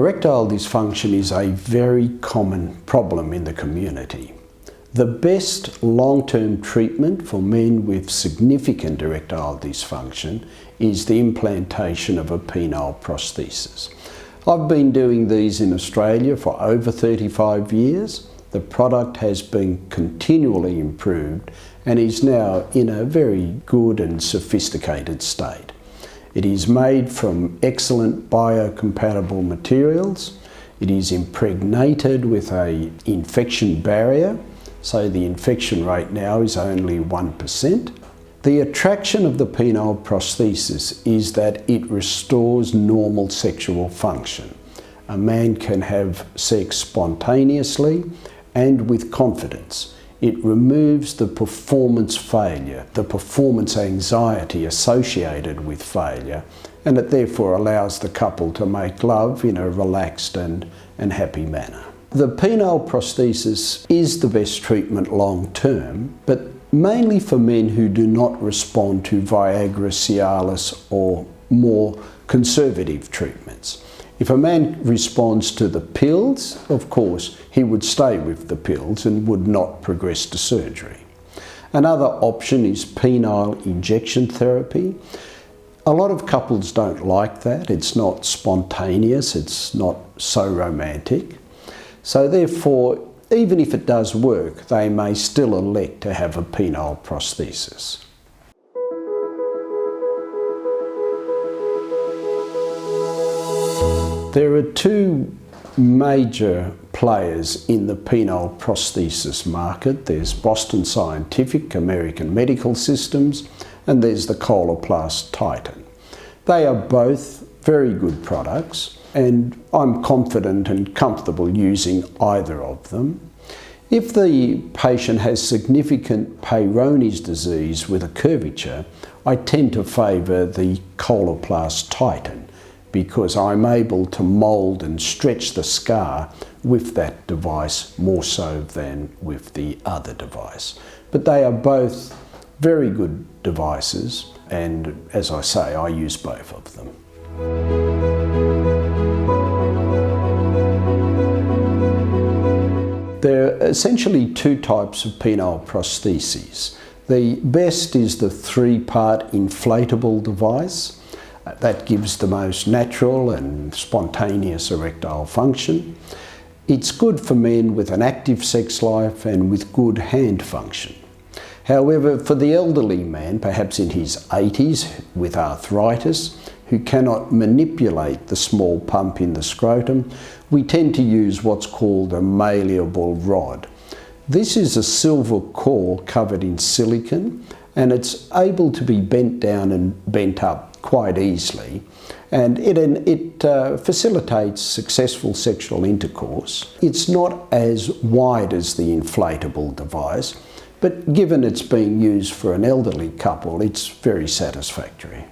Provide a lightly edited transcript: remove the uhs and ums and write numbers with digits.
Erectile dysfunction is a very common problem in the community. The best long-term treatment for men with significant erectile dysfunction is the implantation of a penile prosthesis. I've been doing these in Australia for over 35 years. The product has been continually improved and is now in a very good and sophisticated state. It is made from excellent biocompatible materials. It is impregnated with an infection barrier, so the infection rate now is only 1%. The attraction of the penile prosthesis is that it restores normal sexual function. A man can have sex spontaneously and with confidence. It removes the performance failure, the performance anxiety associated with failure, and it therefore allows the couple to make love in a relaxed and happy manner. The penile prosthesis is the best treatment long term, but mainly for men who do not respond to Viagra, Cialis or more conservative treatments. If a man responds to the pills, of course, he would stay with the pills and would not progress to surgery. Another option is penile injection therapy. A lot of couples don't like that. It's not spontaneous, it's not so romantic. So therefore, even if it does work, they may still elect to have a penile prosthesis. There are two major players in the penile prosthesis market. There's Boston Scientific, American Medical Systems, and there's the Coloplast Titan. They are both very good products, and I'm confident and comfortable using either of them. If the patient has significant Peyronie's disease with a curvature, I tend to favour the Coloplast Titan, because I'm able to mould and stretch the scar with that device more so than with the other device. But they are both very good devices, and as I say, I use both of them. There are essentially two types of penile prostheses. The best is the three-part inflatable device. That gives the most natural and spontaneous erectile function. It's good for men with an active sex life and with good hand function. However, for the elderly man, perhaps in his 80s with arthritis, who cannot manipulate the small pump in the scrotum, we tend to use what's called a malleable rod. This is a silver core covered in silicone, and it's able to be bent down and bent up quite easily, and it facilitates successful sexual intercourse. It's not as wide as the inflatable device, but given it's being used for an elderly couple, it's very satisfactory.